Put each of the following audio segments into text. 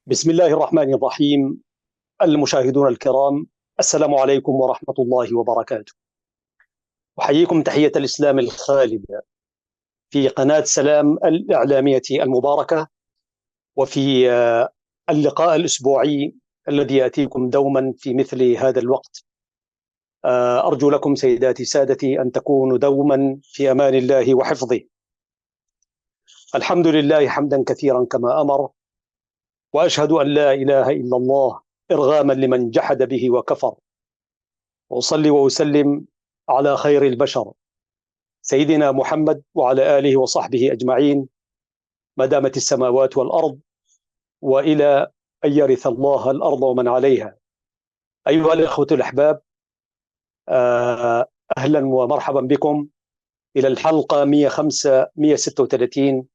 بسم الله الرحمن الرحيم. المشاهدون الكرام، السلام عليكم ورحمة الله وبركاته. أحييكم تحية الإسلام الخالدة في قناة سلام الإعلامية المباركة، وفي اللقاء الأسبوعي الذي يأتيكم دوما في مثل هذا الوقت. أرجو لكم سيداتي سادتي أن تكونوا دوما في أمان الله وحفظه. الحمد لله حمدا كثيرا كما أمر، وأشهد أن لا إله إلا الله إرغاما لمن جحد به وكفر، وأصلي وأسلم على خير البشر سيدنا محمد وعلى آله وصحبه أجمعين ما دامت السماوات والأرض، وإلى أن يرث الله الأرض ومن عليها. أيها الأخوة الأحباب، أهلا ومرحبا بكم إلى الحلقة 136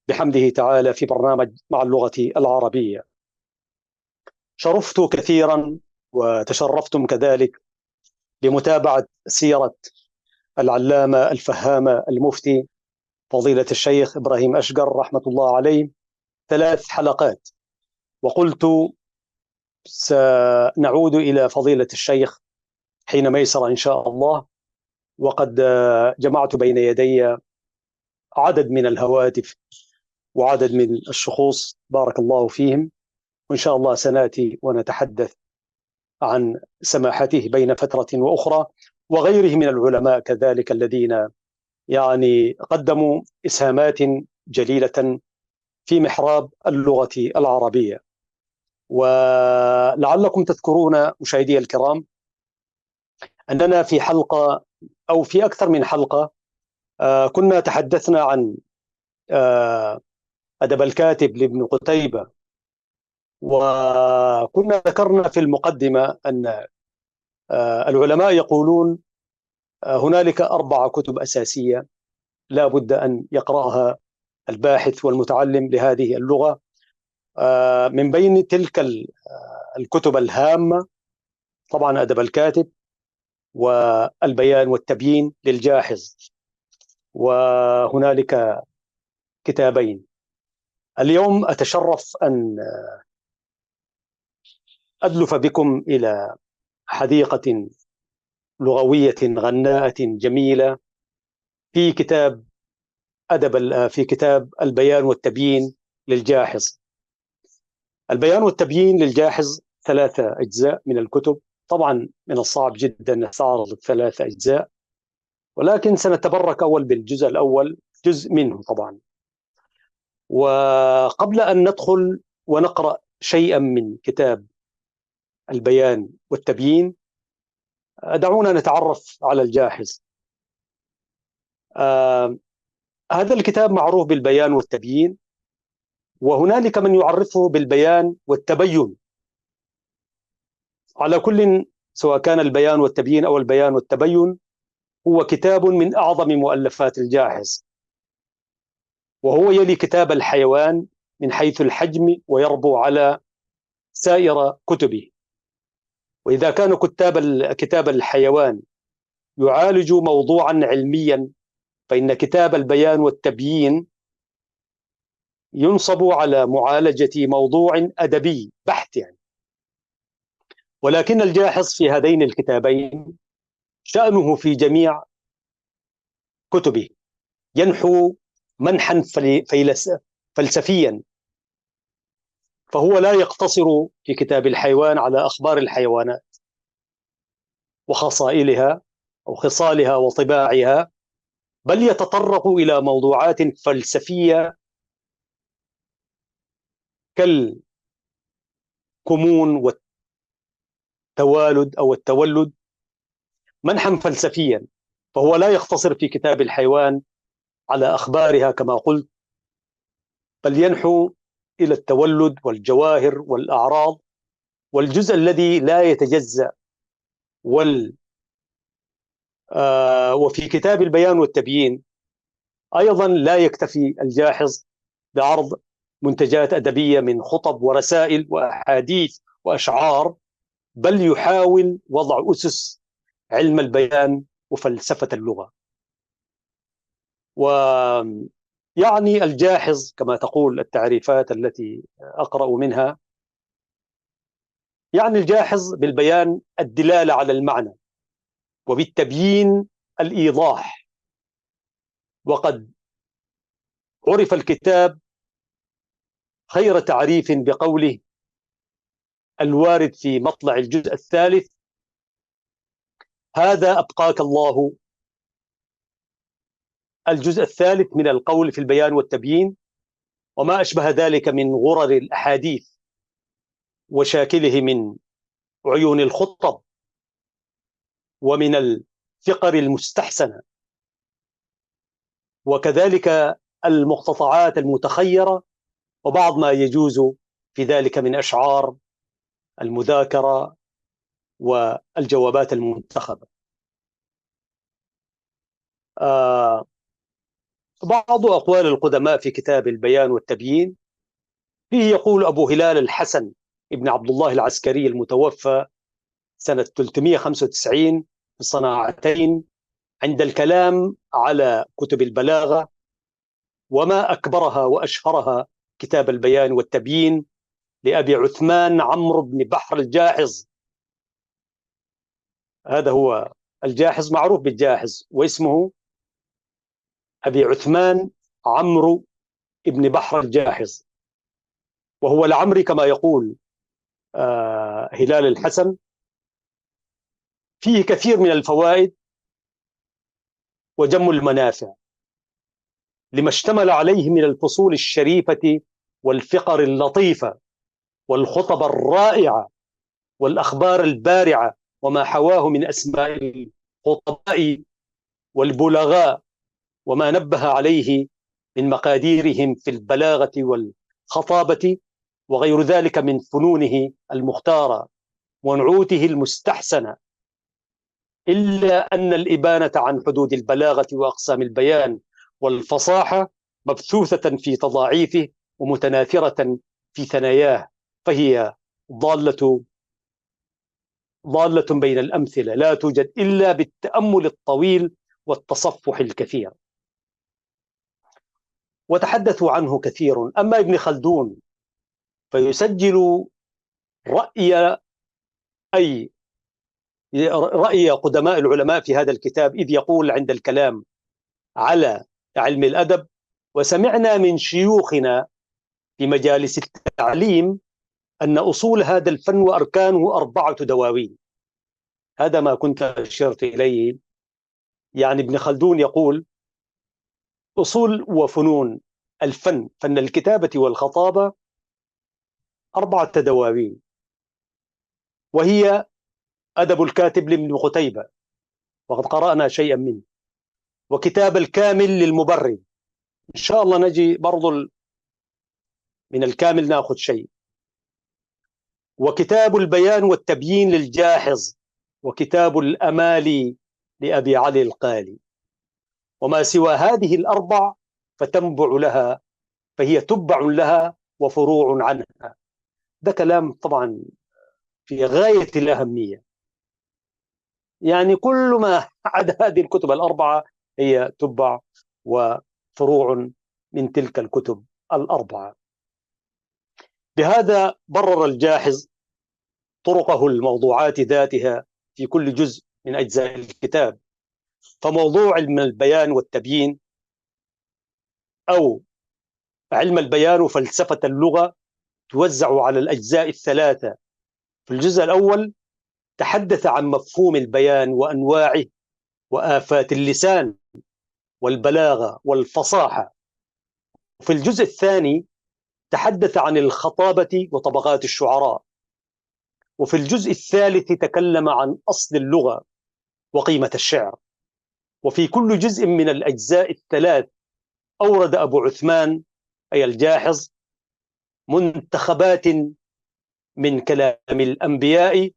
بحمده تعالى في برنامج مع اللغة العربية. شرفت كثيرا وتشرفتم كذلك بمتابعة سيرة العلامة الفهامة المفتي فضيلة الشيخ إبراهيم أشقر رحمة الله عليه 3 حلقات، وقلت سنعود إلى فضيلة الشيخ حين ميسر إن شاء الله. وقد جمعت بين يدي عدد من الهواتف وعدد من الشخوص بارك الله فيهم، وإن شاء الله سنأتي ونتحدث عن سماحته بين فترة وأخرى، وغيره من العلماء كذلك الذين قدموا إسهامات جليلة في محراب اللغة العربية. ولعلكم تذكرون مشاهدي الكرام أننا في حلقة أو في أكثر من حلقة كنا تحدثنا عن أدب الكاتب لابن قتيبة، وكنا ذكرنا في المقدمة أن العلماء يقولون هنالك 4 كتب أساسية لا بد أن يقرأها الباحث والمتعلم لهذه اللغة. من بين تلك الكتب الهامة طبعا أدب الكاتب، والبيان والتبيين للجاحظ، وهنالك كتابين. اليوم أتشرف أن أدلف بكم إلى حديقة لغوية غناءة جميلة في كتاب البيان والتبيين للجاحظ. البيان والتبيين للجاحظ 3 أجزاء من الكتب. طبعا من الصعب جدا نستعرض ال3 أجزاء، ولكن سنتبرك أول بالجزء الأول، جزء منه طبعا. وقبل أن ندخل ونقرأ شيئا من كتاب البيان والتبيين، دعونا نتعرف على الجاحظ. هذا الكتاب معروف بالبيان والتبيين، وهنالك من يعرفه بالبيان والتبين. على كل، سواء كان البيان والتبيين أو البيان والتبين، هو كتاب من أعظم مؤلفات الجاحظ، وهو يلي كتاب الحيوان من حيث الحجم ويربو على سائر كتبه. وإذا كان كتاب الحيوان يعالج موضوعا علميا، فإن كتاب البيان والتبيين ينصب على معالجة موضوع أدبي بحت ولكن الجاحظ في هذين الكتابين شأنه في جميع كتبه ينحو منحا فلسفيا، فهو لا يقتصر في كتاب الحيوان على أخبار الحيوانات وخصائلها أو خصالها وطباعها، بل يتطرق إلى موضوعات فلسفية كالكمون والتوالد أو التولد منحا فلسفيا. فهو لا يقتصر في كتاب الحيوان على أخبارها كما قلت، بل ينحو إلى التولد والجواهر والأعراض والجزء الذي لا يتجزأ. وفي كتاب البيان والتبيين أيضا لا يكتفي الجاحظ بعرض منتجات أدبية من خطب ورسائل وأحاديث وأشعار، بل يحاول وضع أسس علم البيان وفلسفة اللغة. الجاحظ كما تقول التعريفات التي أقرأ منها يعني الجاحظ بالبيان الدلالة على المعنى، وبالتبيين الإيضاح. وقد عرف الكتاب خير تعريف بقوله الوارد في مطلع الجزء الثالث: هذا أبقاك الله. الجزء الثالث من القول في البيان والتبيين وما أشبه ذلك من غرر الأحاديث وشاكله من عيون الخطب ومن الفقر المستحسنة، وكذلك المقتطعات المتخيرة، وبعض ما يجوز في ذلك من أشعار المذاكرة والجوابات المنتخبة. بعض أقوال القدماء في كتاب البيان والتبيين فيه يقول أبو هلال الحسن ابن عبد الله العسكري المتوفى سنة 395 في الصناعتين عند الكلام على كتب البلاغة: وما أكبرها وأشهرها كتاب البيان والتبيين لأبي عثمان عمرو بن بحر الجاحظ. هذا هو الجاحظ، معروف بالجاحظ، واسمه أبي عثمان عمرو بن بحر الجاحظ، وهو العمري كما يقول هلال الحسن. فيه كثير من الفوائد وجم المنافع لما اشتمل عليه من الفصول الشريفة والفقر اللطيفة والخطب الرائعة والأخبار البارعة، وما حواه من أسماء الخطباء والبلغاء، وما نبه عليه من مقاديرهم في البلاغة والخطابة وغير ذلك من فنونه المختارة ونعوته المستحسنة، إلا أن الإبانة عن حدود البلاغة وأقسام البيان والفصاحة مبثوثة في تضاعيفه ومتناثرة في ثناياه، فهي ضالة بين الأمثلة لا توجد إلا بالتأمل الطويل والتصفح الكثير. وتحدثوا عنه كثير. أما ابن خلدون فيسجل رأي قدماء العلماء في هذا الكتاب، إذ يقول عند الكلام على علم الأدب: وسمعنا من شيوخنا في مجالس التعليم أن أصول هذا الفن وأركانه 4 دواوين. هذا ما كنت أشرت إليه. يعني ابن خلدون يقول أصول وفنون الفن، فن الكتابة والخطابة 4 دواوين، وهي أدب الكاتب لابن قتيبة وقد قرأنا شيئا منه، وكتاب الكامل للمبرد، إن شاء الله نجي برضو من الكامل نأخذ شيء، وكتاب البيان والتبيين للجاحظ، وكتاب الأمالي لأبي علي القالي. وما سوى هذه ال4 فهي تبع لها وفروع عنها. ده كلام طبعا في غاية الأهمية. يعني كل ما عدا هذه الكتب ال4 هي تبع وفروع من تلك الكتب ال4. بهذا برر الجاحظ طرقه الموضوعات ذاتها في كل جزء من أجزاء الكتاب. فموضوع علم البيان والتبيين أو علم البيان وفلسفة اللغة توزع على الأجزاء ال3. في الجزء الأول تحدث عن مفهوم البيان وأنواعه وآفات اللسان والبلاغة والفصاحة. وفي الجزء الثاني تحدث عن الخطابة وطبقات الشعراء. وفي الجزء الثالث تكلم عن أصل اللغة وقيمة الشعر. وفي كل جزء من الأجزاء ال3 أورد أبو عثمان أي الجاحظ منتخبات من كلام الأنبياء،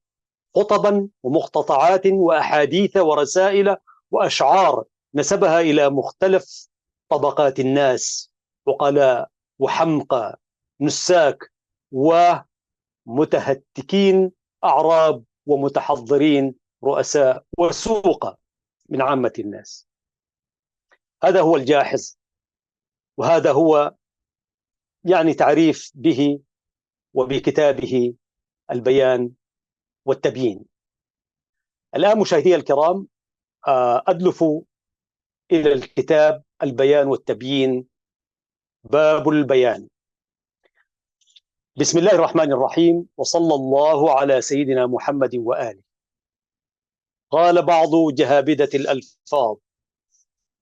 خطبا ومقتطعات وأحاديث ورسائل وأشعار نسبها إلى مختلف طبقات الناس: عقلاء وحمقى، نساك ومتهتكين، أعراب ومتحضرين، رؤساء وسوقة من عامة الناس. هذا هو الجاحظ، وهذا هو يعني تعريف به وبكتابه البيان والتبيين. الآن مشاهدي الكرام أدلف إلى الكتاب البيان والتبيين، باب البيان. بسم الله الرحمن الرحيم، وصلى الله على سيدنا محمد وآله. قال بعض جهابذة الألفاظ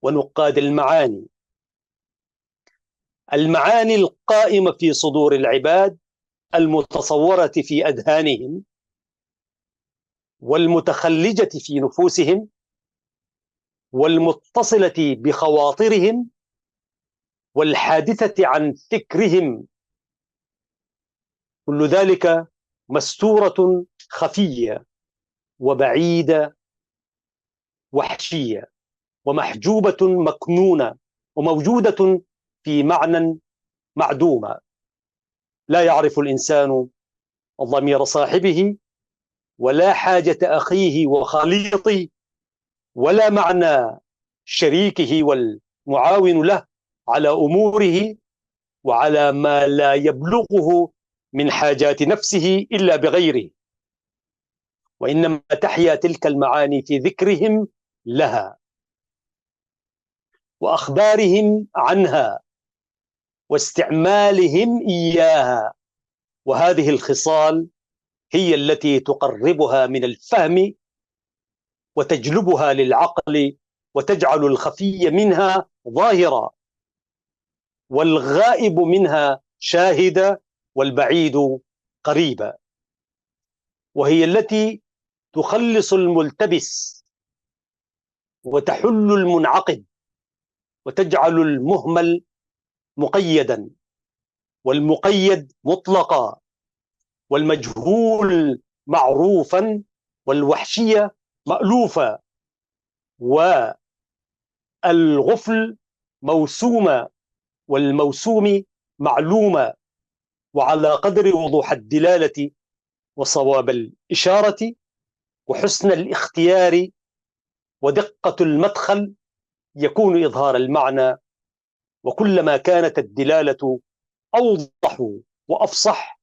ونقاد المعاني: المعاني القائمة في صدور العباد، المتصورة في أذهانهم، والمتخلجة في نفوسهم، والمتصلة بخواطرهم، والحادثة عن فكرهم، كل ذلك مستورة خفية وبعيدة وحشية ومحجوبة مكنونة وموجودة في معنى معدومة. لا يعرف الإنسان ضمير صاحبه، ولا حاجة أخيه وخليطه، ولا معنى شريكه والمعاون له على أموره وعلى ما لا يبلغه من حاجات نفسه إلا بغيره، وإنما تحيا تلك المعاني في ذكرهم لها وأخبارهم عنها واستعمالهم إياها. وهذه الخصال هي التي تقربها من الفهم وتجلبها للعقل وتجعل الخفي منها ظاهرا والغائب منها شاهدا والبعيد قريبا، وهي التي تخلص الملتبس وتحل المنعقد وتجعل المهمل مقيدا والمقيد مطلقا والمجهول معروفا والوحشية مألوفة والغفل موسومة والموسوم معلومة، وعلى قدر وضوح الدلالة وصواب الإشارة وحسن الاختيار ودقة المدخل يكون إظهار المعنى. وكلما كانت الدلالة أوضح وأفصح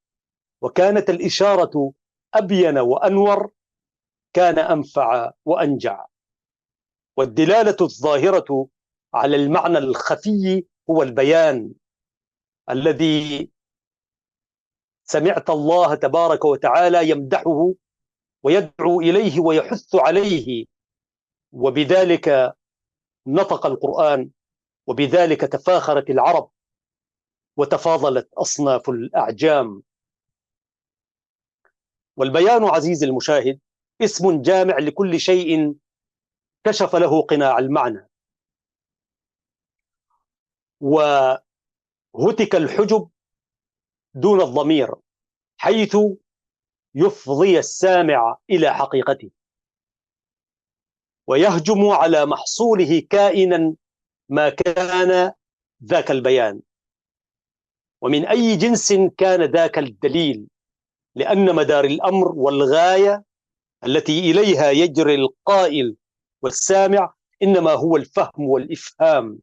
وكانت الإشارة أبين وأنور كان أنفع وأنجع. والدلالة الظاهرة على المعنى الخفي هو البيان الذي سمعت الله تبارك وتعالى يمدحه ويدعو إليه ويحث عليه، وبذلك نطق القرآن، وبذلك تفاخرت العرب وتفاضلت أصناف الأعجام. والبيان عزيزي المشاهد اسم جامع لكل شيء كشف له قناع المعنى وهتك الحجب دون الضمير، حيث يفضي السامع إلى حقيقته ويهجم على محصوله كائنا ما كان ذاك البيان ومن أي جنس كان ذاك الدليل، لأن مدار الأمر والغاية التي إليها يجري القائل والسامع إنما هو الفهم والإفهام.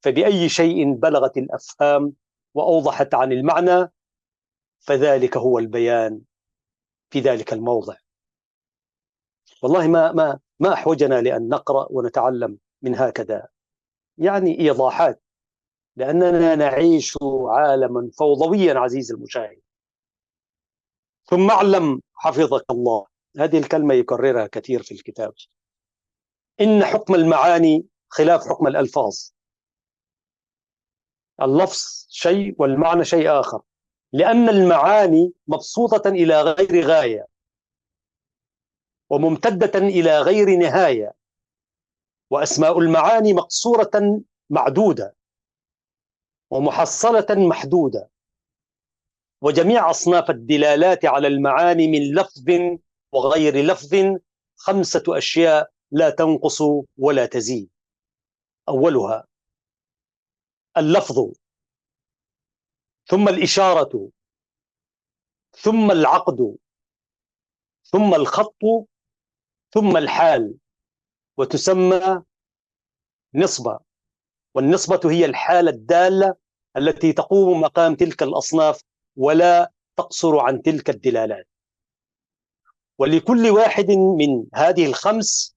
فبأي شيء بلغت الأفهام وأوضحت عن المعنى فذلك هو البيان في ذلك الموضع. والله ما أحوجنا لأن نقرأ ونتعلم من هكذا يعني إيضاحات، لأننا نعيش عالما فوضويا عزيزي المشاهد. ثم اعلم حفظك الله، هذه الكلمة يكررها كثير في الكتاب، إن حكم المعاني خلاف حكم الألفاظ. اللفظ شيء والمعنى شيء آخر، لأن المعاني مبسوطة إلى غير غاية وممتدة إلى غير نهاية، وأسماء المعاني مقصورة معدودة ومحصلة محدودة، وجميع أصناف الدلالات على المعاني من لفظ وغير لفظ 5 أشياء لا تنقص ولا تزيد. أولها اللفظ، ثم الإشارة، ثم العقد، ثم الخط، ثم الحال، وتسمى نصبة. والنصبة هي الحالة الدالة التي تقوم مقام تلك الأصناف ولا تقصر عن تلك الدلالات. ولكل واحد من هذه الخمس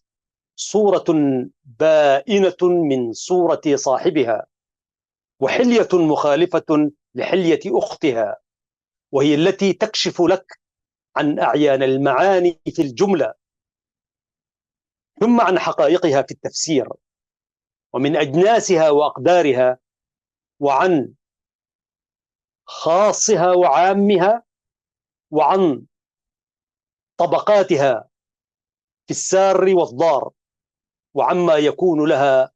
صورة بائنة من صورة صاحبها، وحلية مخالفة لحلية أختها، وهي التي تكشف لك عن أعيان المعاني في الجملة، ثم عن حقائقها في التفسير، ومن أجناسها وأقدارها، وعن خاصها وعامها، وعن طبقاتها في السار والضار، وعما يكون لها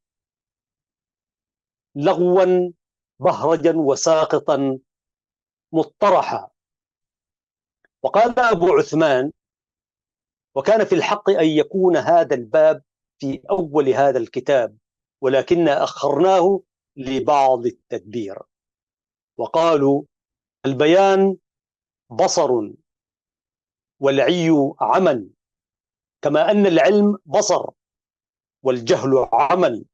لغوا بهرجا وساقطا مطرحا. وقال أبو عثمان: وكان في الحق أن يكون هذا الباب في أول هذا الكتاب، ولكننا أخرناه لبعض التدبير. وقالوا: البيان بصر، والعي عمل، كما أن العلم بصر والجهل عمل،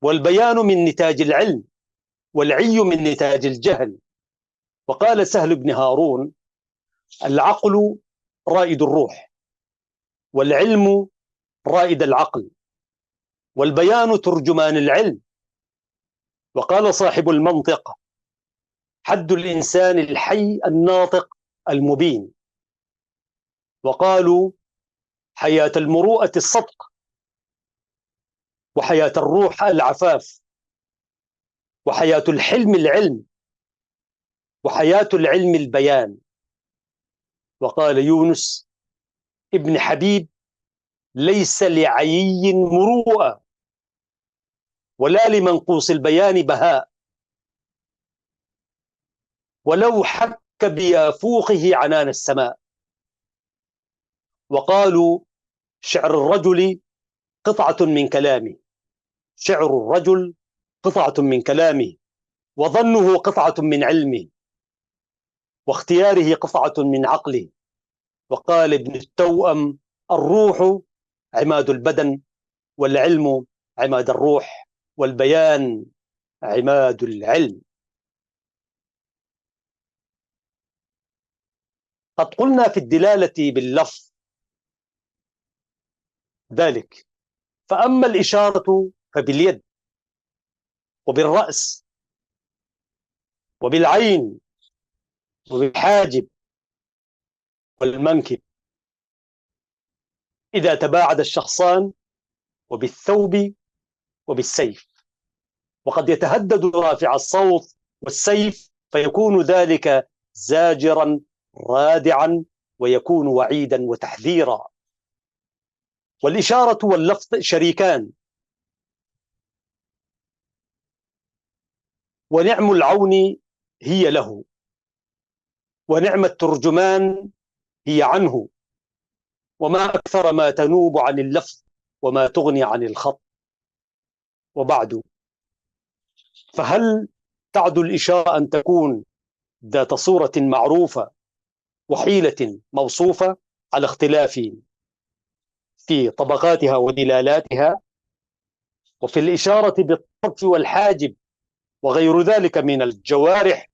والبيان من نتاج العلم، والعي من نتاج الجهل. وقال سهل بن هارون: العقل رائد الروح، والعلم رائد العقل، والبيان ترجمان العلم. وقال صاحب المنطق: حد الإنسان الحي الناطق المبين. وقالوا: حياة المروءة الصدق، وحياة الروح العفاف، وحياة الحلم العلم، وحياة العلم البيان. وقال يونس ابن حبيب: ليس لعيي مروءة، ولا لمنقوص البيان بهاء، ولو حك بيافوخه عنان السماء. وقالوا: شعر الرجل قطعة من كلامه، شعر الرجل قطعة من كلامه، وظنه قطعة من علمه، واختياره قطعة من عقله. وقال ابن التوأم: الروح عماد البدن، والعلم عماد الروح، والبيان عماد العلم. قد قلنا في الدلالة باللفظ ذلك، فأما الإشارة فباليد، وبالرأس، وبالعين، وبالحاجب، والمنكب، إذا تباعد الشخصان، وبالثوب، وبالسيف. وقد يتهدد رافع الصوت والسيف، فيكون ذلك زاجرا رادعا، ويكون وعيدا وتحذيرا. والإشارة واللفظ شريكان، ونعم العون هي له، ونعم الترجمان هي عنه، وما أكثر ما تنوب عن اللفظ وما تغني عن الخط. وبعد، فهل تعد الإشارة أن تكون ذات صورة معروفة وحيلة موصوفة على اختلاف في طبقاتها ودلالاتها؟ وفي الإشارة بالطرف والحاجب وغير ذلك من الجوارح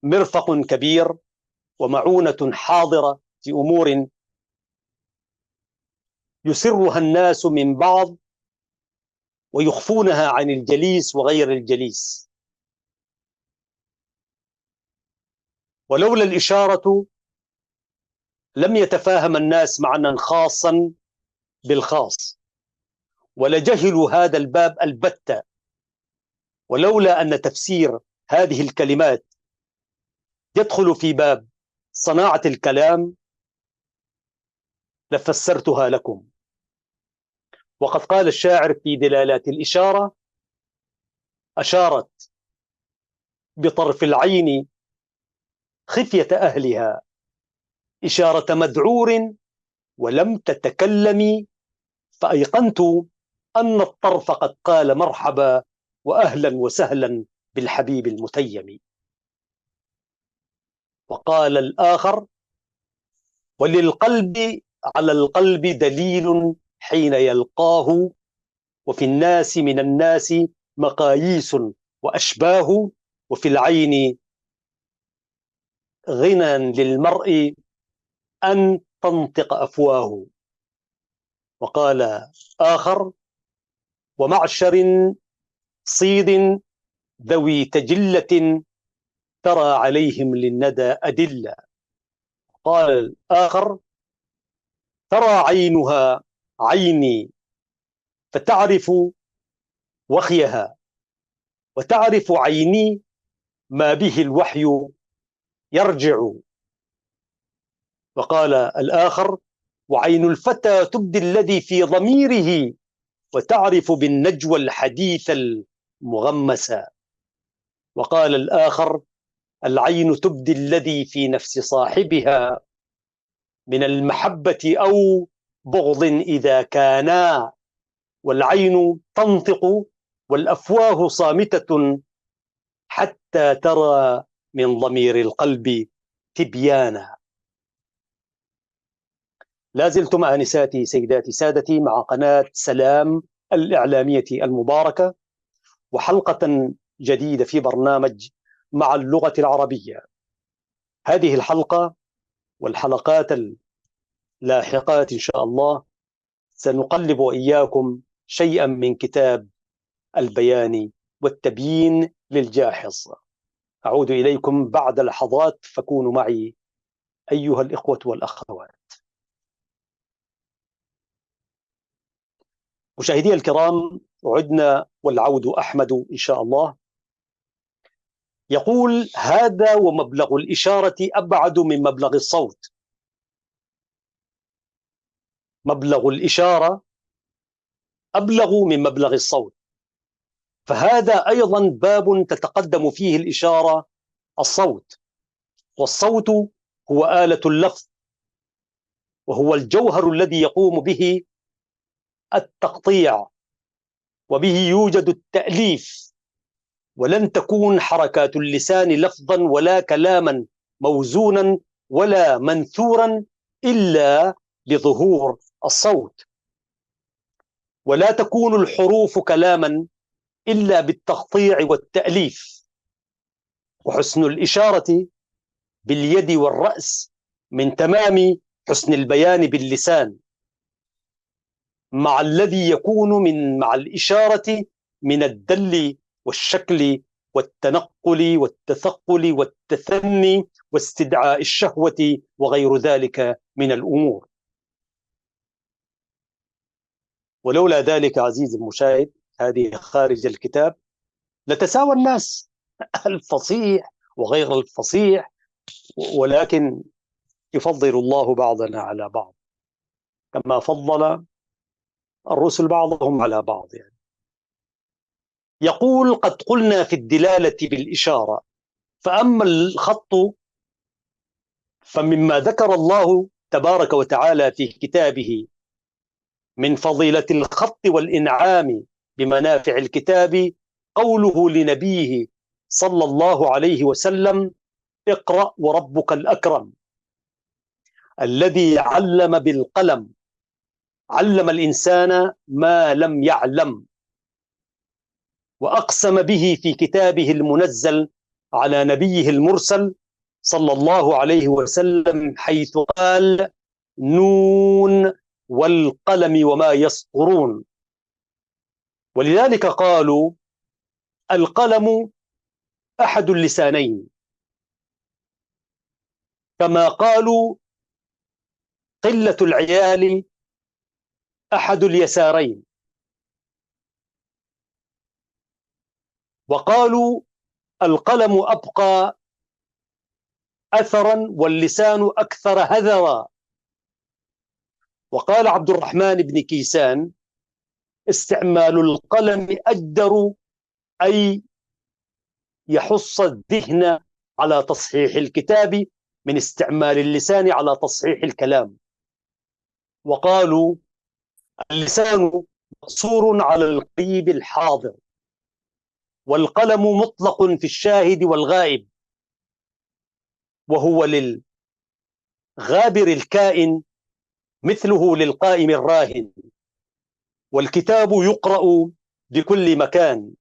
مرفق كبير ومعونة حاضرة في أمور يسرها الناس من بعض ويخفونها عن الجليس وغير الجليس. ولولا الإشارة لم يتفاهم الناس معنى خاصا بالخاص، ولجهلوا هذا الباب البتة. ولولا أن تفسير هذه الكلمات يدخل في باب صناعة الكلام لفسرتها لكم. وقد قال الشاعر في دلالات الإشارة: أشارت بطرف العين خفية أهلها، إشارة مدعور ولم تتكلمي، فأيقنت أن الطرف قد قال مرحبا وأهلا وسهلا بالحبيب المتيم. وقال الآخر: وللقلب على القلب دليل حين يلقاه، وفي الناس من الناس مقاييس وأشباه، وفي العين غنى للمرء أن تنطق أفواه. وقال آخر: ومعشر صيد ذوي تجلة ترى عليهم للندى أدلة. قال الآخر: ترى عينها عيني فتعرف وخيها، وتعرف عيني ما به الوحي يرجع. وقال الآخر: وعين الفتى تبدي الذي في ضميره، وتعرف بالنجوى الحديث المغمس. وقال الآخر: العين تبدي الذي في نفس صاحبها من المحبة أو بغض إذا كانا، والعين تنطق والأفواه صامتة حتى ترى من ضمير القلب تبيانا. لازلتم آنساتي سيداتي سادتي مع قناة سلام الإعلامية المباركة، وحلقة جديدة في برنامج مع اللغة العربية. هذه الحلقة والحلقات اللاحقات إن شاء الله سنقلب وإياكم شيئا من كتاب البيان والتبيين للجاحظ. أعود إليكم بعد لحظات، فكونوا معي أيها الإخوة والأخوات. مشاهدي الكرام، عدنا والعود أحمد إن شاء الله. يقول: هذا ومبلغ الإشارة أبعد من مبلغ الصوت. مبلغ الإشارة أبلغ من مبلغ الصوت، فهذا أيضا باب تتقدم فيه الإشارة الصوت. والصوت هو آلة اللفظ، وهو الجوهر الذي يقوم به التقطيع، وبه يوجد التأليف. ولن تكون حركات اللسان لفظا ولا كلاما موزونا ولا منثورا إلا بظهور الصوت، ولا تكون الحروف كلاما إلا بالتقطيع والتأليف. وحسن الإشارة باليد والرأس من تمام حسن البيان باللسان، مع الذي يكون مع الإشارة من الدل والشكل والتنقل والتثقل والتثني واستدعاء الشهوة وغير ذلك من الأمور. ولولا ذلك عزيزي المشاهد، هذه خارج الكتاب، لتساوى الناس الفصيح وغير الفصيح، ولكن يفضل الله بعضنا على بعض كما فضل الرسل بعضهم على بعض. يعني يقول: قد قلنا في الدلالة بالإشارة، فأما الخط فمما ذكر الله تبارك وتعالى في كتابه من فضيلة الخط والإنعام بمنافع الكتاب قوله لنبيه صلى الله عليه وسلم: اقرأ وربك الأكرم الذي علم بالقلم، علم الإنسان ما لم يعلم. وأقسم به في كتابه المنزل على نبيه المرسل صلى الله عليه وسلم حيث قال: نون والقلم وما يسطرون. ولذلك قالوا: القلم أحد اللسانين، كما قالوا: قلة العيال أحد اليسارين. وقالوا: القلم أبقى أثرا واللسان أكثر هذرا. وقال عبد الرحمن بن كيسان: استعمال القلم أجدر، أي يحص الذهن على تصحيح الكتاب من استعمال اللسان على تصحيح الكلام. وقالوا: اللسان مقصور على القريب الحاضر، والقلم مطلق في الشاهد والغائب، وهو للغابر الكائن مثله للقائم الراهن. والكتاب يقرأ بكل مكان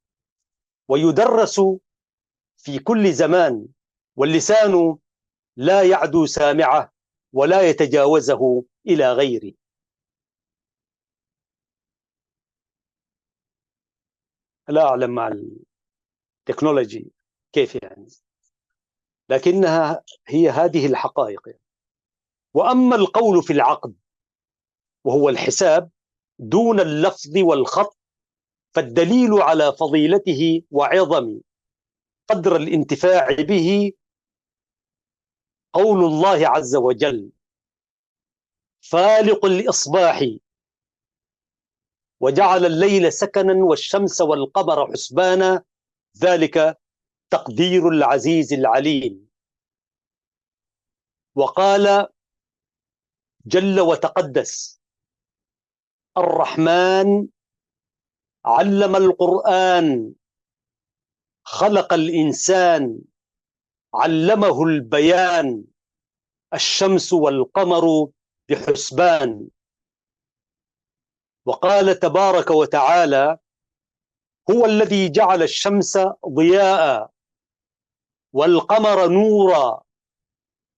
ويدرس في كل زمان، واللسان لا يعدو سامعه ولا يتجاوزه إلى غيره. لا أعلم مع التكنولوجي كيف يعني، لكنها هي هذه الحقائق يعني. وأما القول في العقد وهو الحساب دون اللفظ والخط، فالدليل على فضيلته وعظم قدر الانتفاع به قول الله عز وجل: فالق الإصباح وجعل الليل سكنا والشمس والقمر حسبانا ذلك تقدير العزيز العليم. وقال جل وتقدس: الرحمن علم القرآن خلق الإنسان علمه البيان الشمس والقمر بحسبان. وقال تبارك وتعالى: هو الذي جعل الشمس ضياء والقمر نورا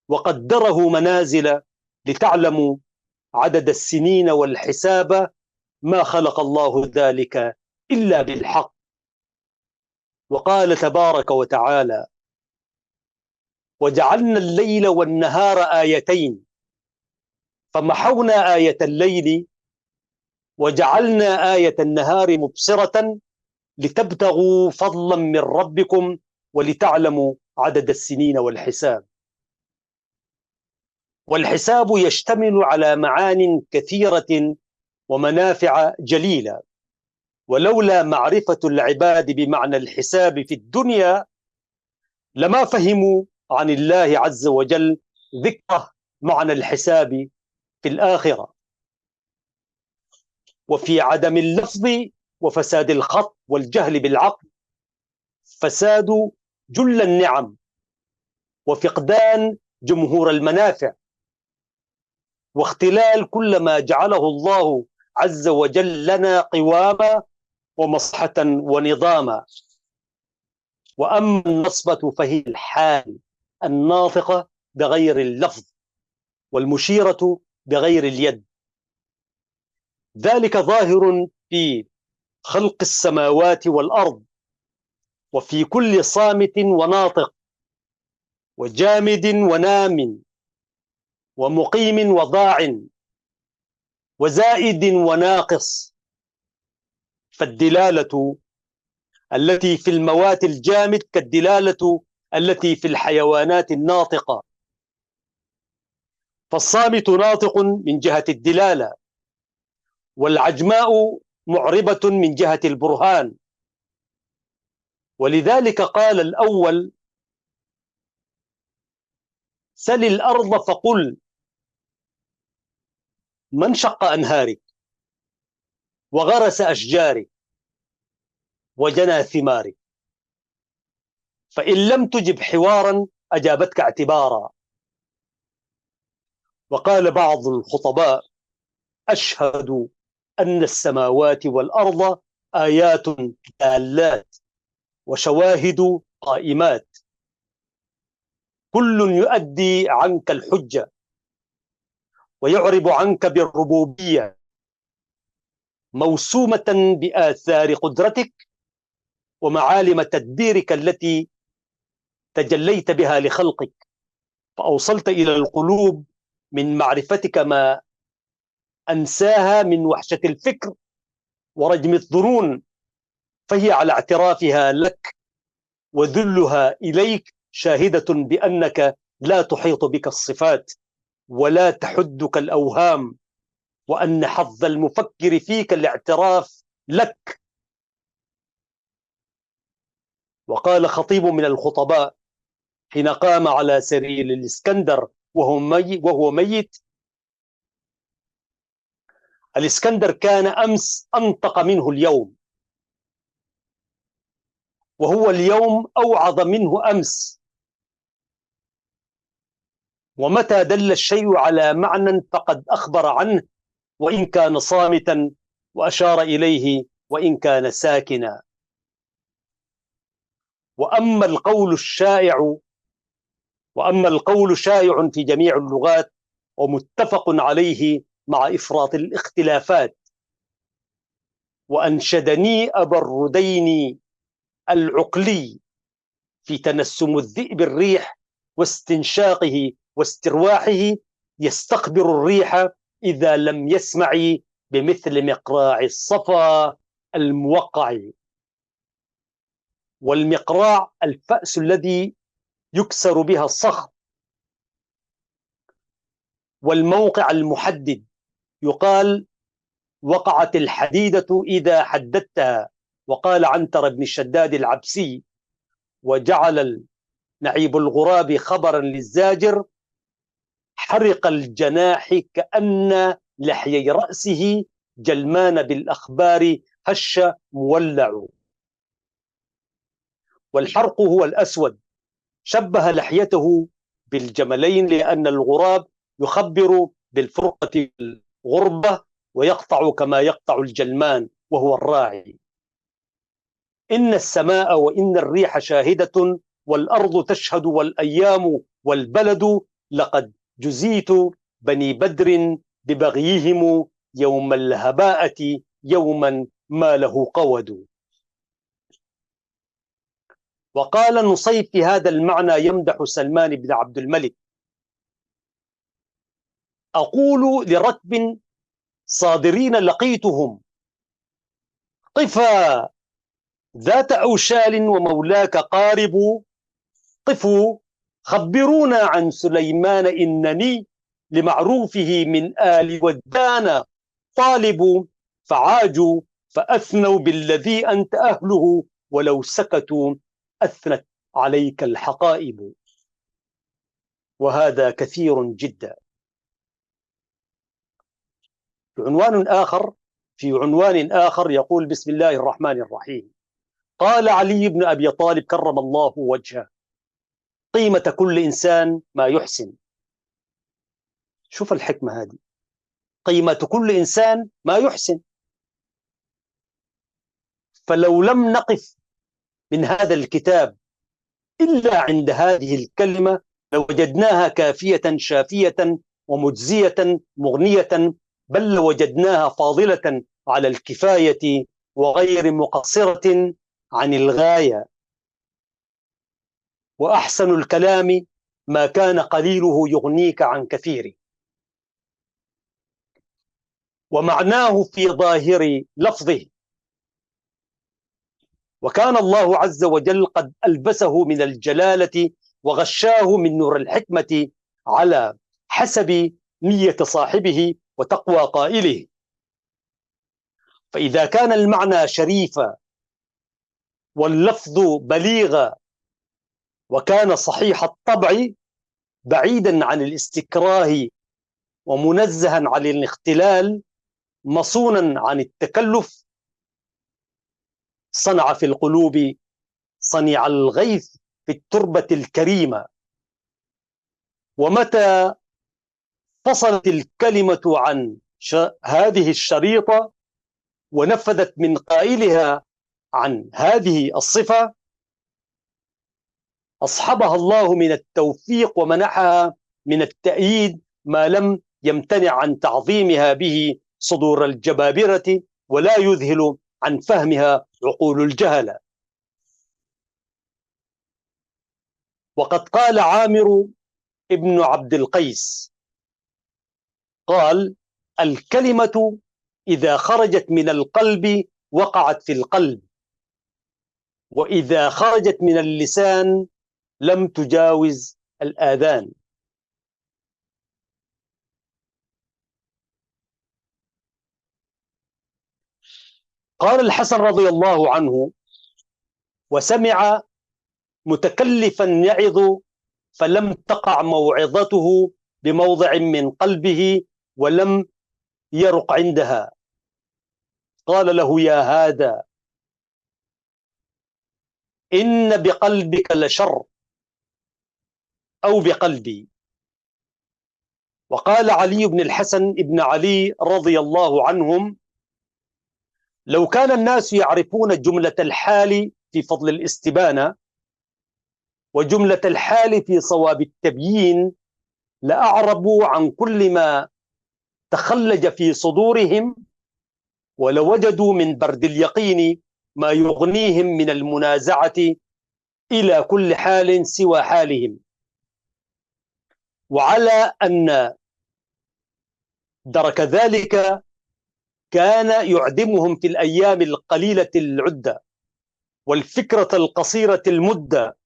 وقدره منازل لتعلموا عدد السنين والحساب ما خلق الله ذلك إلا بالحق. وقال تبارك وتعالى: وجعلنا الليل والنهار آيتين فمحونا آية الليل وجعلنا آية النهار مبصرة لتبتغوا فضلا من ربكم ولتعلموا عدد السنين والحساب. والحساب يشتمل على معان كثيرة ومنافع جليلة، ولولا معرفة العباد بمعنى الحساب في الدنيا لما فهموا عن الله عز وجل ذكره معنى الحساب في الآخرة. وفي عدم اللفظ وفساد الخط والجهل بالعقل فساد جل النعم وفقدان جمهور المنافع واختلال كل ما جعله الله عز وجل لنا قواما ومصلحة ونظاما. وأما النصبة فهي الحال الناطقة بغير اللفظ والمشيرة بغير اليد. ذلك ظاهر في خلق السماوات والأرض وفي كل صامت وناطق وجامد ونام ومقيم وضاع وزائد وناقص. فالدلالة التي في الموات الجامد كالدلالة التي في الحيوانات الناطقة، فالصامت ناطق من جهة الدلالة والعجماء معربة من جهة البرهان. ولذلك قال الأول: سل الأرض فقل من شق أنهارك وغرس أشجارك وجنى ثمارك، فإن لم تجب حوارا أجابتك اعتبارا. وقال بعض الخطباء: أشهد أن السماوات والأرض آيات دالات وشواهد قائمات كل يؤدي عنك الحجة ويعرب عنك بالربوبية موسومة بآثار قدرتك ومعالم تدبيرك التي تجليت بها لخلقك، فأوصلت إلى القلوب من معرفتك ما أنساها من وحشة الفكر ورجم الظنون، فهي على اعترافها لك وذلها إليك شاهدة بأنك لا تحيط بك الصفات ولا تحدك الأوهام، وأن حظ المفكر فيك الاعتراف لك. وقال خطيب من الخطباء حين قام على سرير الإسكندر وهو ميت: الإسكندر كان أمس أنطق منه اليوم، وهو اليوم أوعظ منه أمس. ومتى دل الشيء على معنى فقد أخبر عنه وإن كان صامتا وأشار إليه وإن كان ساكنا. وأما القول الشائع وأما القول شائع في جميع اللغات ومتفق عليه مع إفراط الاختلافات. وأنشدني أبا الردين العقلي في تنسم الذئب الريح واستنشاقه واسترواحه: يستقبر الريح إذا لم يسمع بمثل مقراع الصفا الموقع. والمقراع الفأس الذي يكسر بها الصخر. والموقع المحدد، يقال وقعت الحديدة إذا حددتها. وقال عنتر بن الشداد العبسي: وجعل نعيب الغراب خبرا للزاجر: حرق الجناح كأن لحيي رأسه جلمان بالأخبار هش مولع. والحرق هو الأسود، شبه لحيته بالجملين لأن الغراب يخبر بالفرقة والغربة ويقطع كما يقطع الجلمان وهو الراعي. إن السماء وإن الريح شاهدة والأرض تشهد والأيام والبلد. لقد جزيت بني بدر ببغيهم يوم الهباءة يوما ما له قود. وقال نصيف في هذا المعنى يمدح سلمان بن عبد الملك: أقول لركب صادرين لقيتهم: قفا ذات أوشال ومولاك قارب. قفوا خبرونا عن سليمان إنني لمعروفه من آل ودان طالب. فعاجوا فأثنوا بالذي أنت أهله ولو سكتوا أثنت عليك الحقائب. وهذا كثير جدا. في عنوان آخر يقول: بسم الله الرحمن الرحيم. قال علي بن أبي طالب كرم الله وجهه: قيمة كل إنسان ما يحسن. شوف الحكمة هذه، قيمة كل إنسان ما يحسن. فلو لم نقف من هذا الكتاب إلا عند هذه الكلمة لوجدناها كافية شافية ومجزية مغنية، بل لوجدناها فاضلة على الكفاية وغير مقصرة عن الغاية. وأحسن الكلام ما كان قليله يغنيك عن كثيره. ومعناه في ظاهر لفظه. وكان الله عز وجل قد ألبسه من الجلالة وغشاه من نور الحكمة على حسب نية صاحبه وتقوى قائله. فإذا كان المعنى شريفا واللفظ بليغا وكان صحيح الطبع بعيدا عن الاستكراه ومنزها عن الاختلال مصونا عن التكلف، صنع في القلوب صنيع الغيث في التربة الكريمة. ومتى فصلت الكلمة عن هذه الشريطة ونفذت من قائلها عن هذه الصفة أصحبها الله من التوفيق ومنحها من التأييد ما لم يمتنع عن تعظيمها به صدور الجبابرة ولا يذهل عن فهمها عقول الجهلة. وقد قال عامر ابن عبد القيس قال: الكلمة إذا خرجت من القلب وقعت في القلب، وإذا خرجت من اللسان لم تجاوز الآذان. قال الحسن رضي الله عنه: وسمع متكلفا يعظ فلم تقع موعظته بموضع من قلبه ولم يرق عندها. قال له: يا هذا إن بقلبك لشر أو بقلبي. وقال علي بن الحسن بن علي رضي الله عنهم: لو كان الناس يعرفون جملة الحال في فضل الاستبانة وجملة الحال في صواب التبيين لأعربوا عن كل ما تخلج في صدورهم، ولوجدوا من برد اليقين ما يغنيهم من المنازعة إلى كل حال سوى حالهم. وعلى أن درك ذلك كان يعدمهم في الأيام القليلة العدة والفكرة القصيرة المدة،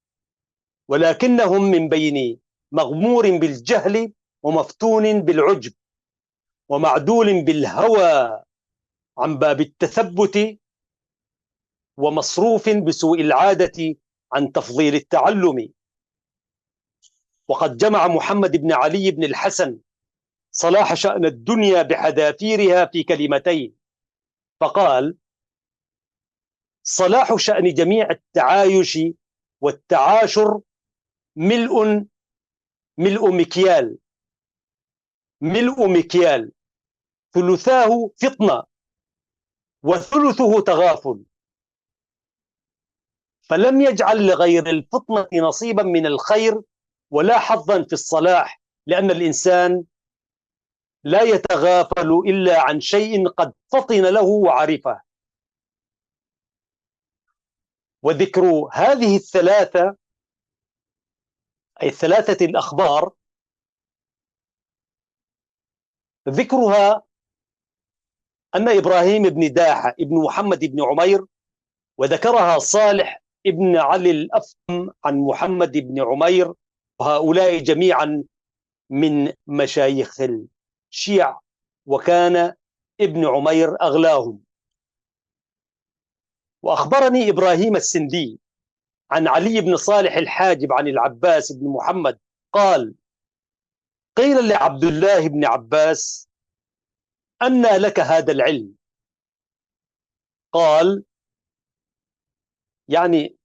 ولكنهم من بين مغمور بالجهل ومفتون بالعجب ومعدول بالهوى عن باب التثبت ومصروف بسوء العادة عن تفضيل التعلم. وقد جمع محمد بن علي بن الحسن صلاح شأن الدنيا بحذافيرها في كلمتين، فقال: صلاح شأن جميع التعايش والتعاشر ملء مكيال، ملء مكيال ثلثاه فطنة وثلثه تغافل، فلم يجعل لغير الفطنة نصيبا من الخير ولا حظا في الصلاح، لأن الإنسان لا يتغافل إلا عن شيء قد فطن له وعرفه. وذكر هذه الثلاثة، أي الثلاثة الأخبار، ذكرها أن إبراهيم بن داحة ابن محمد بن عمير، وذكرها صالح ابن علي الأفهم عن محمد بن عمير، وهؤلاء جميعا من مشايخ الشيع، وكان ابن عمير أغلاهم. وأخبرني إبراهيم السندي عن علي بن صالح الحاجب عن العباس بن محمد قال: قيل لعبد الله بن عباس: أنى لك هذا العلم؟ قال: يعني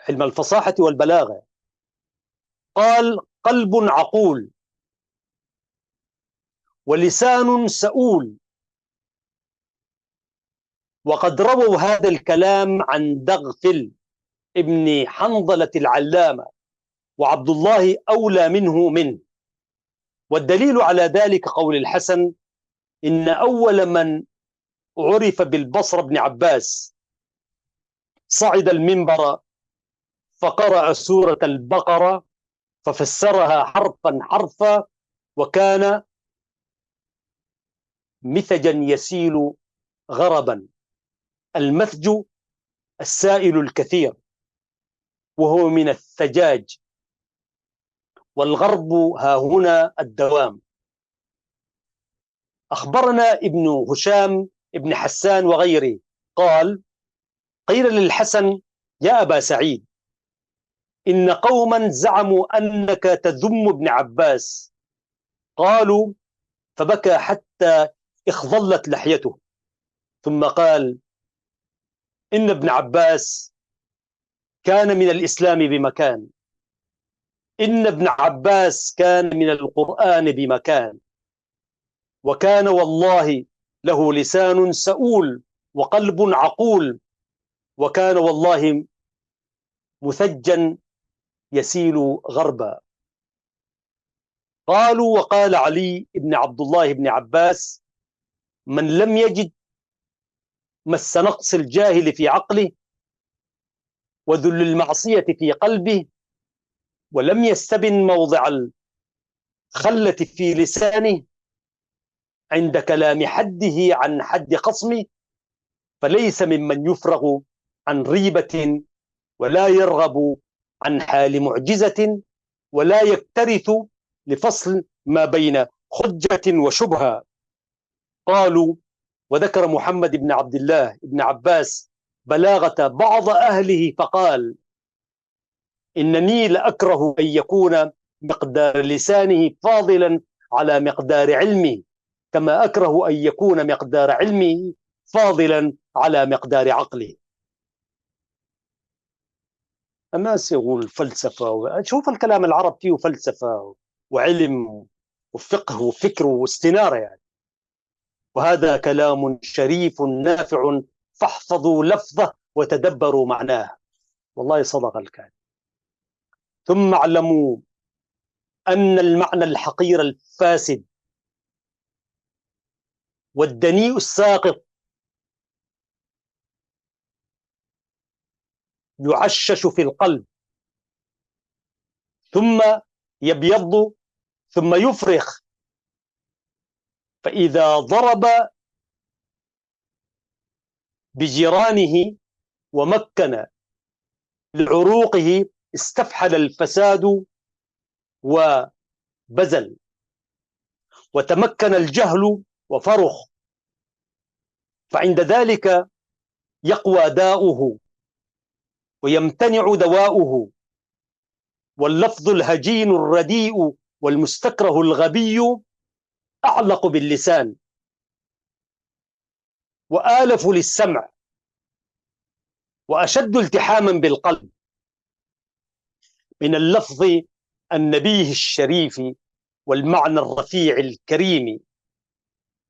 علم الفصاحة والبلاغة. قال: قلب عقول ولسان سؤول. وقد رووا هذا الكلام عن دغفل ابن حنظلة العلامة، وعبد الله أولى منه. والدليل على ذلك قول الحسن: إن أول من عرف بالبصر ابن عباس صعد المنبر فقرأ سورة البقرة ففسرها حرفا حرفا، وكان مثجا يسيل غربا. المثج السائل الكثير، وهو من الثجاج، والغرب ها هنا الدوام. أخبرنا ابن هشام ابن حسان وغيره قال: قيل للحسن: يا أبا سعيد، إن قوما زعموا أنك تذم ابن عباس. قالوا: فبكى حتى اخضلت لحيته، ثم قال: إن ابن عباس كان من الإسلام بمكان، إن ابن عباس كان من القرآن بمكان، وكان والله له لسان سؤول وقلب عقول، وكان والله مثجا يسيل غربا. قالوا: وقال علي بن عبد الله بن عباس: من لم يجد مس نقص الجاهل في عقله وذل المعصية في قلبه، ولم يستبن موضع الخلة في لسانه عند كلام حده عن حد خصمه، فليس ممن يفرغ عن ريبة ولا يرغب عن حال معجزة ولا يكترث لفصل ما بين حجة وشبهة. قالوا: وذكر محمد بن عبد الله بن عباس بلاغة بعض أهله فقال: إنني لأكره أن يكون مقدار لسانه فاضلا على مقدار علمه، كما أكره أن يكون مقدار علمه فاضلا على مقدار عقله. الناس يقول فلسفة، شوف الكلام العرب فيه فلسفة وعلم وفقه وفكر واستنارة يعني. وهذا كلام شريف نافع، فاحفظوا لفظه وتدبروا معناه. والله صدق الكاتب. ثم اعلموا أن المعنى الحقير الفاسد والدنيء الساقط يعشش في القلب ثم يبيض ثم يفرخ، فإذا ضرب بجيرانه ومكن لعروقه استفحل الفساد وبزل، وتمكن الجهل وفرخ، فعند ذلك يقوى داؤه ويمتنع دواؤه، واللفظ الهجين الرديء والمستكره الغبي أعلق باللسان وآلف للسمع وأشد التحاما بالقلب من اللفظ النبيه الشريف والمعنى الرفيع الكريم.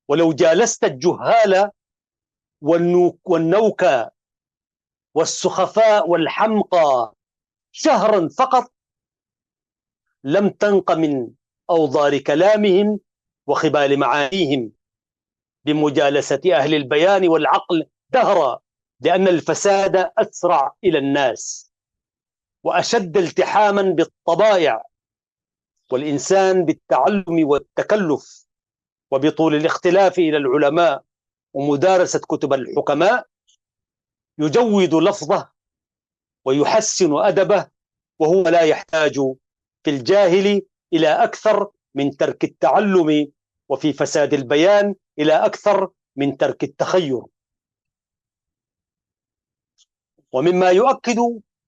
ولو جالست الجهال والنوكى والسخفاء والحمقى شهرا فقط لم تنق من أوضار كلامهم وخبال معانيهم بمجالسة أهل البيان والعقل دهرا، لأن الفساد أسرع إلى الناس وأشد التحاما بالطبائع، والإنسان بالتعلم والتكلف وبطول الاختلاف إلى العلماء ومدارسة كتب الحكماء يجود لفظه ويحسن أدبه، وهو لا يحتاج في الجاهل إلى أكثر من ترك التعلم، وفي فساد البيان إلى أكثر من ترك التخير. ومما يؤكد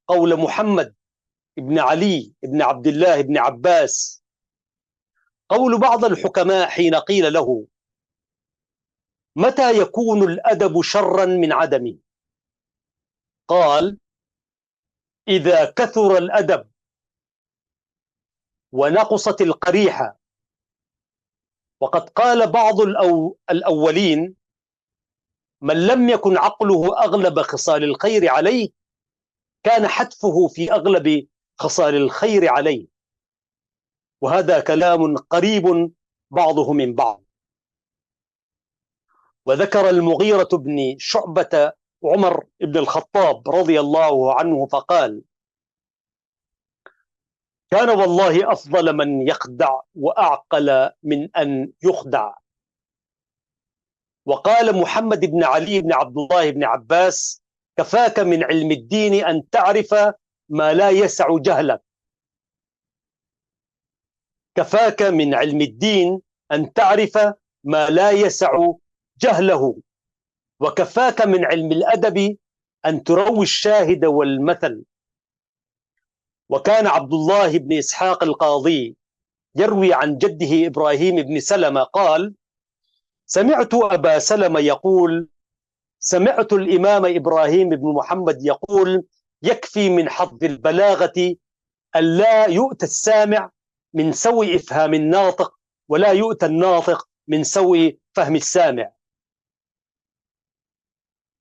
قول محمد بن علي بن عبد الله بن عباس قول بعض الحكماء حين قيل له: متى يكون الأدب شرا من عدمه؟ قال: إذا كثر الأدب ونقصت القريحة. وقد قال بعض الأولين: من لم يكن عقله أغلب خصال الخير عليه كان حتفه في أغلب خصال الخير عليه. وهذا كلام قريب بعضه من بعض. وذكر المغيرة بن شعبة عمر بن الخطاب رضي الله عنه فقال: كان والله أفضل من يخدع وأعقل من أن يخدع. وقال محمد بن علي بن عبد الله بن عباس: كفاك من علم الدين أن تعرف ما لا يسع جهلك. كفاك من علم الدين أن تعرف ما لا يسع جهله، وكفاك من علم الأدب أن تروي الشاهد والمثل. وكان عبد الله بن إسحاق القاضي يروي عن جده إبراهيم بن سلمة قال: سمعت أبا سلمة يقول: سمعت الإمام إبراهيم بن محمد يقول: يكفي من حظ البلاغة أن لا يؤتى السامع من سوء إفهام الناطق، ولا يؤتى الناطق من سوء فهم السامع.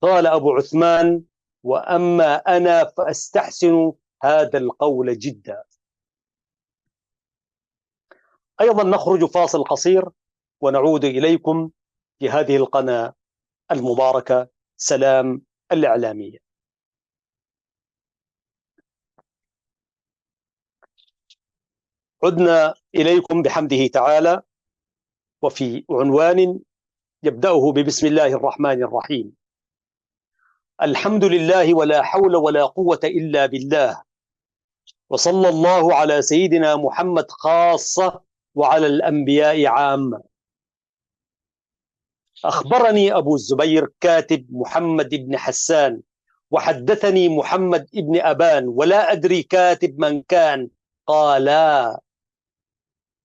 قال أبو عثمان: وأما أنا فأستحسن هذا القول جدا. أيضا نخرج فاصل قصير ونعود إليكم في هذه القناة المباركة سلام الإعلامية. عدنا إليكم بحمده تعالى، وفي عنوان يبدأه ببسم الله الرحمن الرحيم. الحمد لله ولا حول ولا قوة إلا بالله، وصلى الله على سيدنا محمد خاصة وعلى الأنبياء عامة. أخبرني أبو الزبير كاتب محمد بن حسان، وحدثني محمد بن أبان، ولا أدري كاتب من كان، قالا: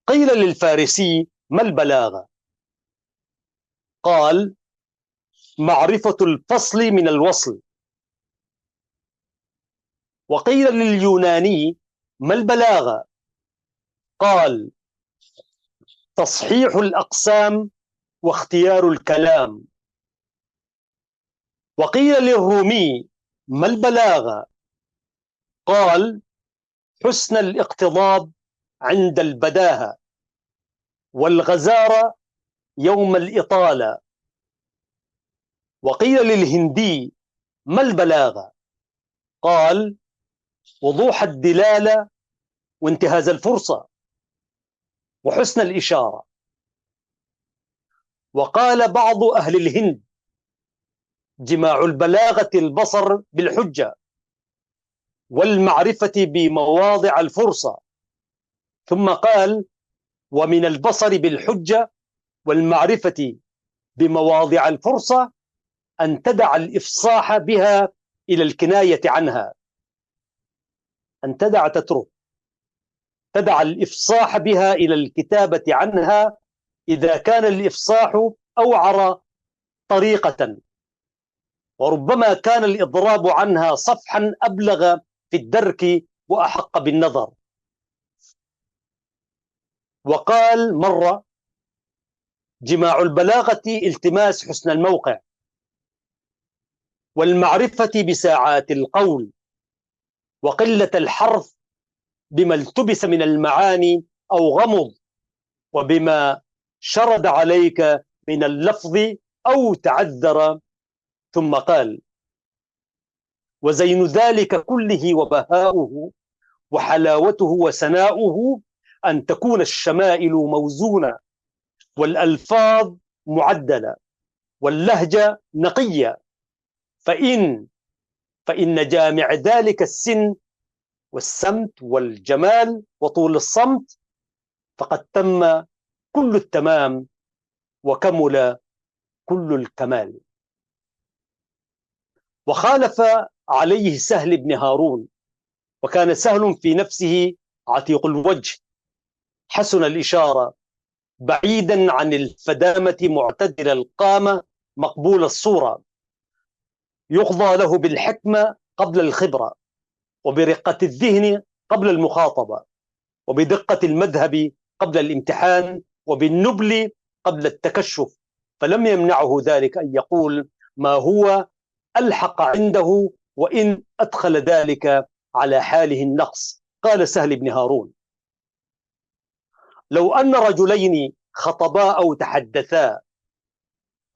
قيل للفارسي: ما البلاغة؟ قال: معرفة الفصل من الوصل. وقيل لليوناني: ما البلاغة؟ قال: تصحيح الأقسام واختيار الكلام. وقيل للرومي: ما البلاغة؟ قال: حسن الاقتضاب عند البداهة، والغزارة يوم الإطالة. وقيل للهندي: ما البلاغة؟ قال: وضوح الدلالة، وانتهاز الفرصة، وحسن الإشارة. وقال بعض أهل الهند: جماع البلاغة البصر بالحجة، والمعرفة بمواضع الفرصة. ثم قال: ومن البصر بالحجة والمعرفة بمواضع الفرصة أن تدع الإفصاح بها إلى الكناية عنها. أن تترك، تدع الإفصاح بها إلى الكتابة عنها إذا كان الإفصاح أوعر طريقة، وربما كان الإضراب عنها صفحا أبلغ في الدرك وأحق بالنظر. وقال مرة: جماع البلاغة التماس حسن الموقع، والمعرفة بساعات القول، وقلة الحرف بما التبس من المعاني أو غمض، وبما شرد عليك من اللفظ أو تعذر. ثم قال: وزين ذلك كله وبهاؤه وحلاوته وسناؤه أن تكون الشمائل موزونة، والألفاظ معدلة، واللهجة نقية، فإن جامع ذلك السن والسمت والجمال وطول الصمت، فقد تم كل التمام وكمل كل الكمال. وخالف عليه سهل بن هارون، وكان سهل في نفسه عتيق الوجه، حسن الإشارة، بعيدا عن الفدامة، معتدل القامة، مقبول الصورة، يقضى له بالحكمة قبل الخبرة، وبرقة الذهن قبل المخاطبة، وبدقة المذهب قبل الامتحان، وبالنبل قبل التكشف. فلم يمنعه ذلك أن يقول ما هو ألحق عنده، وإن أدخل ذلك على حاله النقص. قال سهل بن هارون: لو أن رجلين خطبا أو تحدثا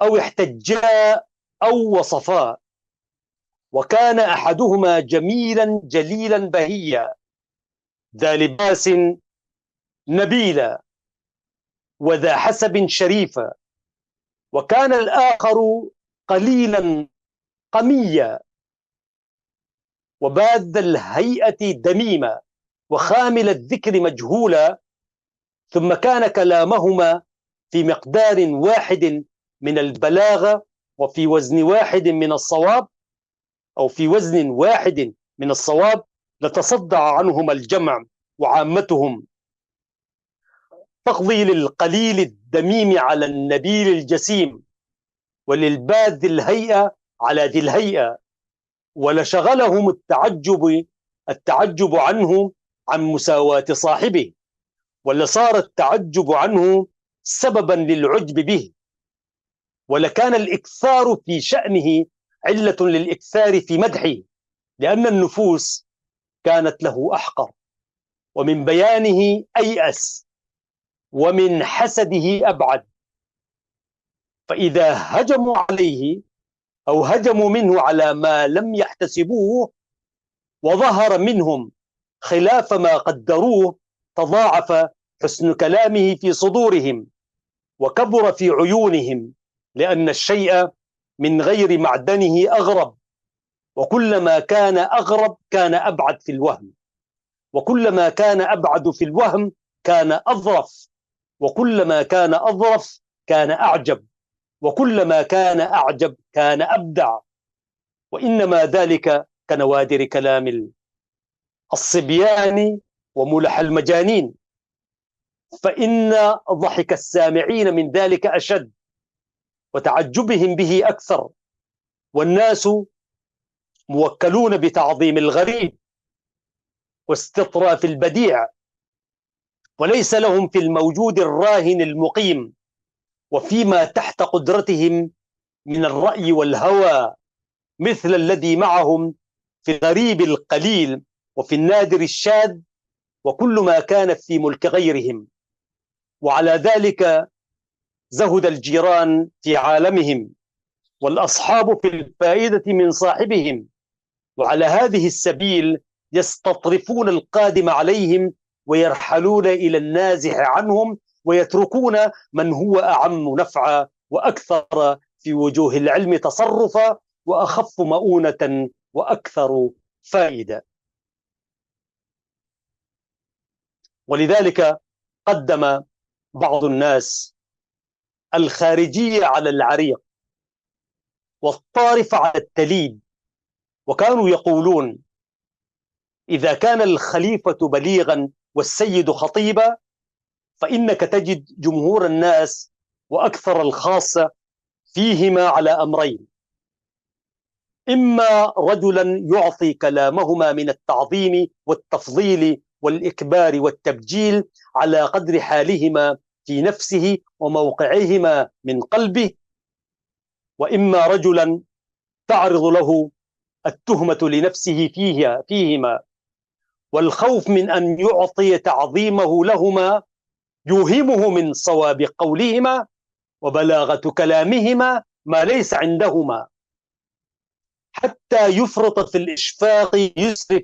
أو احتجا أو وصفا، وكان أحدهما جميلا جليلا بهيا ذا لباس نبيلا وذا حسب شريفا، وكان الآخر قليلا قميا وباذ الهيئة دميما وخامل الذكر مجهولا، ثم كان كلامهما في مقدار واحد من البلاغة وفي وزن واحد من الصواب، أو في وزن واحد من الصواب، لتصدع عنهما الجمع وعامتهم، تقضي للقليل الدميم على النبيل الجسيم، وللباذ الهيئة على ذي الهيئة، ولشغلهم التعجب عنه عن مساواة صاحبه، ولصار التعجب عنه سببا للعجب به، ولكان الإكثار في شأنه علة للإكثار في مدحه، لأن النفوس كانت له أحقر، ومن بيانه أيأس، ومن حسده أبعد. فإذا هجموا عليه أو هجموا منه على ما لم يحتسبوه، وظهر منهم خلاف ما قدروه، تضاعف حسن كلامه في صدورهم وكبر في عيونهم، لأن الشيء من غير معدنه أغرب، وكلما كان أغرب كان أبعد في الوهم، وكلما كان أبعد في الوهم كان أظرف، وكلما كان أظرف كان أعجب، وكلما كان أعجب كان أبدع. وإنما ذلك كنوادر كلام الصبيان وملح المجانين، فإن ضحك السامعين من ذلك أشد، وتعجبهم به أكثر، والناس موكلون بتعظيم الغريب واستطراف البديع، وليس لهم في الموجود الراهن المقيم، وفيما تحت قدرتهم من الرأي والهوى، مثل الذي معهم في الغريب القليل وفي النادر الشاذ وكل ما كان في ملك غيرهم، وعلى ذلك زهد الجيران في عالمهم، والأصحاب في الفائدة من صاحبهم، وعلى هذه السبيل يستطرفون القادم عليهم ويرحلون إلى النازح عنهم، ويتركون من هو أعم نفعا وأكثر في وجوه العلم تصرفا وأخف مؤونة وأكثر فائدة. ولذلك قدم بعض الناس الخارجية على العريق والطارف على التليد، وكانوا يقولون: إذا كان الخليفة بليغا والسيد خطيبا، فإنك تجد جمهور الناس وأكثر الخاصة فيهما على أمرين: إما رجلا يعطي كلامهما من التعظيم والتفضيل والإكبار والتبجيل على قدر حالهما في نفسه وموقعهما من قلبه، وإما رجلا تعرض له التهمة لنفسه فيهما، والخوف من أن يعطي تعظيمه لهما يوهمه من صواب قولهما وبلاغة كلامهما ما ليس عندهما، حتى يفرط في الإشفاق يسرف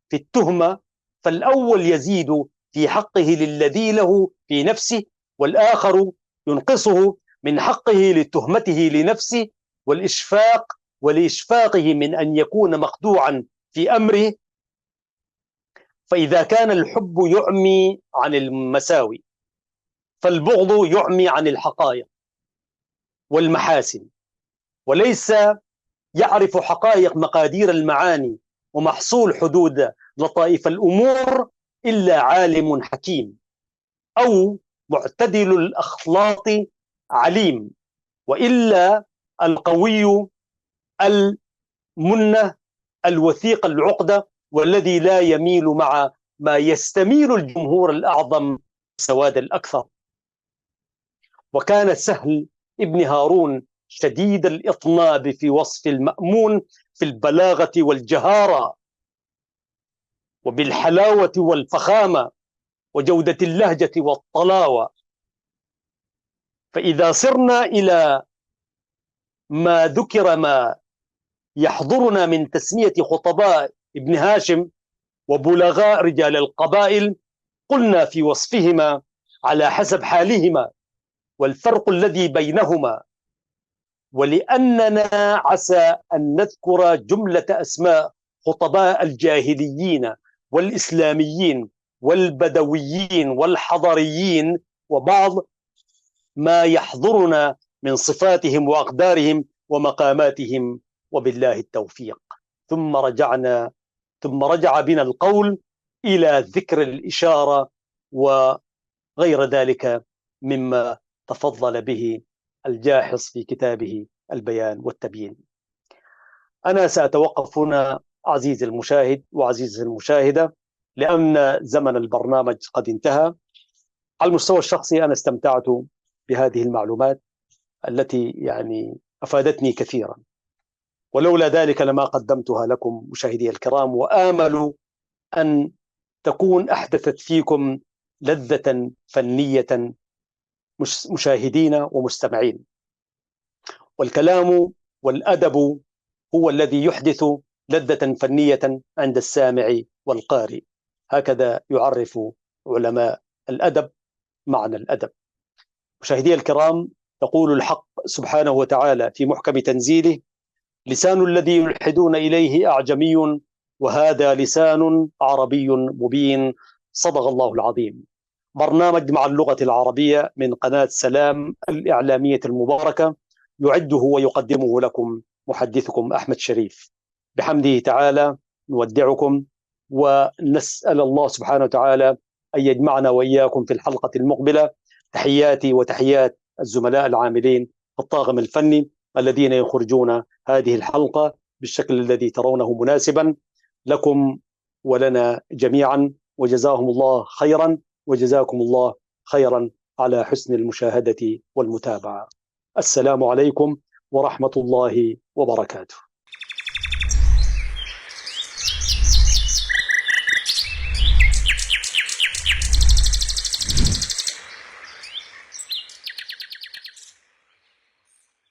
في التهمة، فالأول يزيد في حقه للذي له في نفسه، والآخر ينقصه من حقه لتهمته لنفسه والإشفاق ولإشفاقه من أن يكون مخدوعا في أمره. فإذا كان الحب يعمي عن المساوي، فالبغض يعمي عن الحقائق والمحاسن، وليس يعرف حقائق مقادير المعاني ومحصول حدود لطائف الأمور إلا عالم حكيم أو معتدل الأخلاق عليم، وإلا القوي المنة الوثيق العقدة والذي لا يميل مع ما يستميل الجمهور الأعظم سواد الأكثر. وكان سهل ابن هارون شديد الإطناب في وصف المأمون في البلاغة والجهارة وبالحلاوة والفخامة وجودة اللهجة والطلاوة. فإذا صرنا إلى ما ذكر ما يحضرنا من تسمية خطباء ابن هاشم وبلغاء رجال القبائل، قلنا في وصفهما على حسب حالهما والفرق الذي بينهما، ولأننا عسى أن نذكر جملة أسماء خطباء الجاهليين والإسلاميين والبدويين والحضريين وبعض ما يحضرنا من صفاتهم وأقدارهم ومقاماتهم، وبالله التوفيق. ثم رجع بنا القول إلى ذكر الإشارة وغير ذلك مما تفضل به الجاحظ في كتابه البيان والتبيين. أنا سأتوقف هنا عزيزي المشاهد وعزيزي المشاهدة، لأن زمن البرنامج قد انتهى. على المستوى الشخصي أنا استمتعت بهذه المعلومات التي أفادتني كثيرا، ولولا ذلك لما قدمتها لكم مشاهدي الكرام، وآمل أن تكون أحدثت فيكم لذة فنية مشاهدين ومستمعين. والكلام والأدب هو الذي يحدث لذة فنية عند السامع والقارئ، هكذا يعرف علماء الأدب معنى الأدب. مشاهدي الكرام، يقول الحق سبحانه وتعالى في محكم تنزيله: لسان الذي يلحدون إليه أعجمي وهذا لسان عربي مبين. صدق الله العظيم. برنامج مع اللغة العربية من قناة سلام الإعلامية المباركة، يعده ويقدمه لكم محدثكم أحمد شريف. بحمده تعالى نودعكم، ونسأل الله سبحانه وتعالى أن يجمعنا وإياكم في الحلقة المقبلة. تحياتي وتحيات الزملاء العاملين في الطاقم الفني الذين يخرجون هذه الحلقة بالشكل الذي ترونه مناسبا لكم ولنا جميعا، وجزاهم الله خيرا، وجزاكم الله خيرا على حسن المشاهدة والمتابعة. السلام عليكم ورحمة الله وبركاته.